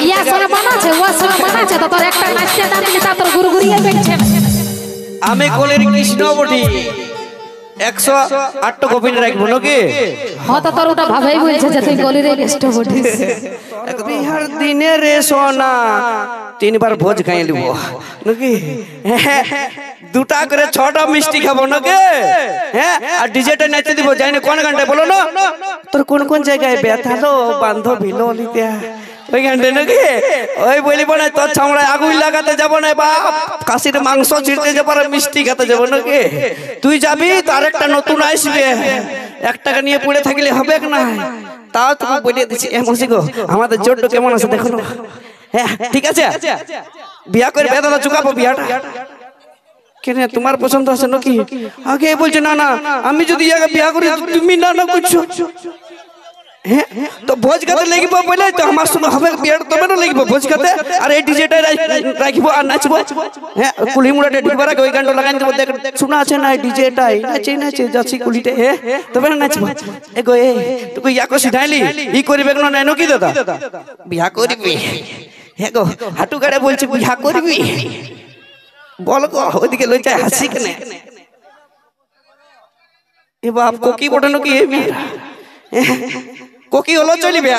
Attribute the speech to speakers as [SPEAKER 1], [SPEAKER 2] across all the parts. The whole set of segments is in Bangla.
[SPEAKER 1] ইয়া সরে বানাছে ও সরে বানাছে তো তোর একটা নাচতে দাম দিলি তা তোর গুরগুরিয়ে বেঁচে
[SPEAKER 2] আমি কলের কৃষ্ণ বটি 108 গোবিন্দ রাখবো নাকি
[SPEAKER 1] হ্যাঁ তো তোর ওটা ভাবেই বলছে যে তুই গলির গেস্ট বটিস
[SPEAKER 2] বিহার দিনে রে সোনা 3 বার ভোজ খাই লিব নাকি দুটা করে 6টা মিষ্টি খাবো নাকি হ্যাঁ আর ডিজেটা নাচতে দিব জানি কোন গানটা বলো না তোর কোন কোন জায়গায় ব্যথালো বান্ধবী ললিতা ওই গানটা নাকি ওই বলিব না তোর ছামড়ায় আগুন লাগাতে যাব না বাপ কাশির মাংস ছিঁড়তে যাব আর মিষ্টি খেতে যাব নাকি তুই যাবি তো আরেকটা নতুন আসবে 1 টাকা নিয়ে পড়ে থাকলে হবে না তাও তোকে বলে দিছি এ মসি গো আমাদের জোড়টা কেমন আছে দেখো না হ্যাঁ ঠিক আছে বিয়া করে বেদনা চুকাবো বিয়াটা কেন তোমার পছন্দ আছে নাকি আগে বলছে না না আমি যদি আগে বিয়া করি তুমি না না করছো হ্যাঁ তো ভোজ খাতে লাগবে বলে তো আমার সঙ্গে হবে বিয়ার তবে না লাগবে ভোজ খাতে আর এই ডিজেটা রাখবো আর নাচবো হ্যাঁ কুলি মুড়াটা ঢিকবার আগে ওই গানটা লাগাই দেবো দেখ শোনা আছে না ডিজেটাই নাচে নাচে যাচ্ছি কুলিতে হ্যাঁ তবে না নাচবো এগো এ তুই ইয়াকো শিখাইলি ই করিবে না নাই নাকি দাদা বিয়া করবি হ্যাঁ গো হাঁটু গাড়ে বলছি বিয়া করবি বল গো ওইদিকে লই যায় হাসি কেনে এ বাপ কোকি বটে নাকি এ কোকি হলো চলিবে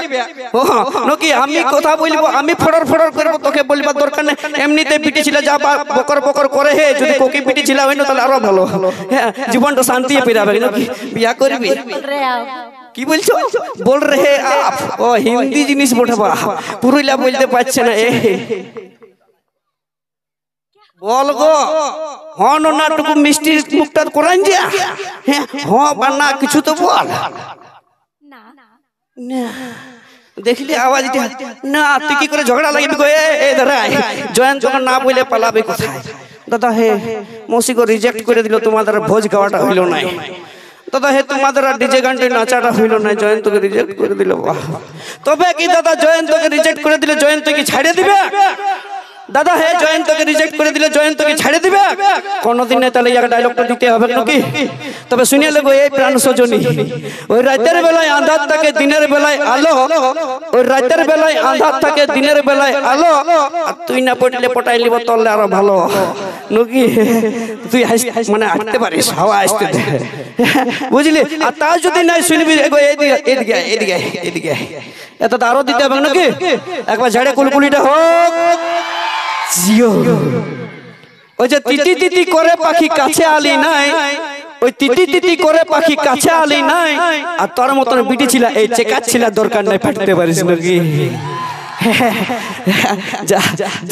[SPEAKER 2] ও নাকি আমি কথা বলবো আমি ফড়র ফড়র করব তোকে বলবার দরকার নেই এমনিতে পিটিছিল যা বকর বকর করে হে যদি কোকি পিটিছিল হইনো তাহলে আরো ভালো হ্যাঁ জীবনটা শান্তি পেয়ে যাবে নাকি বিয়া করবি কি বলছো বল রে আপ ও হিন্দি জিনিস বটবা পুরুলিয়া বলতে পারছে না এ বল গো হ্যাঁ না টুকু মিষ্টি মুখটা কোরান যা হ্যাঁ হ্যাঁ বা না কিছু তো বল না দেখলি আওয়াজ না তুই কি করে ঝগড়া লাগবি গো এ দাঁড়া জয়ন্ত যখন না বলে পালাবে কোথায় দাদা হে মৌসি গো রিজেক্ট করে দিল তোমাদের ভোজ খাওয়াটা হইল না দাদা হে তোমাদের ডিজে গানটা নাচাটা হইল না জয়ন্তকে রিজেক্ট করে দিল তবে কি দাদা জয়ন্তকে রিজেক্ট করে দিলে জয়ন্ত কি ছাড়িয়ে দিবে দাদা হে জয়ন্তকে রিজেক্ট করে দিলে জয়ন্তকে ছেড়ে দিবে কোনদিন না তাহলে এই ডায়লগটা দিতে হবে নাকি তবে শুনিয়ে লাগো এই প্রাণ সজনী ওই রাতের বেলায় আঁধার থাকে দিনের বেলায় আলো ওই রাতের বেলায় আঁধার থাকে দিনের বেলায় আলো আর তুই না পড়লে পটাই লিব তললে আরো ভালো নাকি তুই মানে হাঁটতে পারিস হাওয়া আসতে বুঝলি আর তা যদি নাই শুনবি এগো এদিকে এদিকে এদিকে এত আরো দিতে হবে নাকি একবার ঝাড়ে কুলকুলিটা হোক জিও ওই যে তিতি তিতি করে পাখি কাছে আলি নাই ওই তিতি তিতি করে পাখি কাছে আলি নাই আর তোর মতন বিটি ছিল এই চেকাচ্ছিল দরকার নাই ফাটতে পারিস নাকি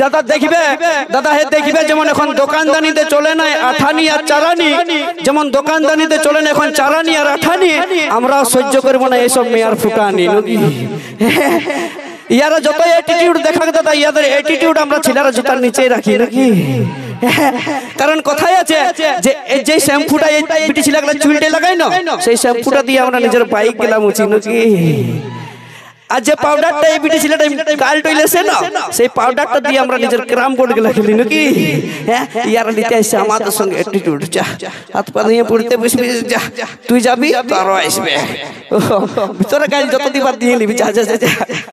[SPEAKER 2] দাদা দেখবে দাদা হে দেখবে যেমন এখন দোকানদানিতে চলে নাই আঠানি আর চারানি যেমন দোকানদানিতে চলে না এখন চারানি আর আঠানি আমরাও সহ্য করবো না এইসব মেয়ার ফুটানি নাকি ইয়ারা যত অ্যাটিটিউড দেখাক দাদা ইয়াদের অ্যাটিটিউড আমরা ছেলেরা জুতার নিচেই রাখি নাকি কারণ কথাই আছে যে যে শ্যাম্পুটা এই বিটি ছেলেগুলো চুলটে লাগাই না সেই শ্যাম্পুটা দিয়ে আমরা নিজের বাইক গেলাম উচি নাকি আর যে পাউডারটা এই বিটি ছেলেটা গাল টইলেছে না সেই পাউডারটা দিয়ে আমরা নিজের ক্রাম বোর্ড গেলা খেলি নাকি হ্যাঁ ইয়ারা নিতে আসছে আমাদের সঙ্গে অ্যাটিটিউড যা হাত পা দিয়ে পড়তে বসবি যা তুই যাবি তো আরো আসবে ভিতরে গাল যত দিবার দিয়ে নিবি যা যা যা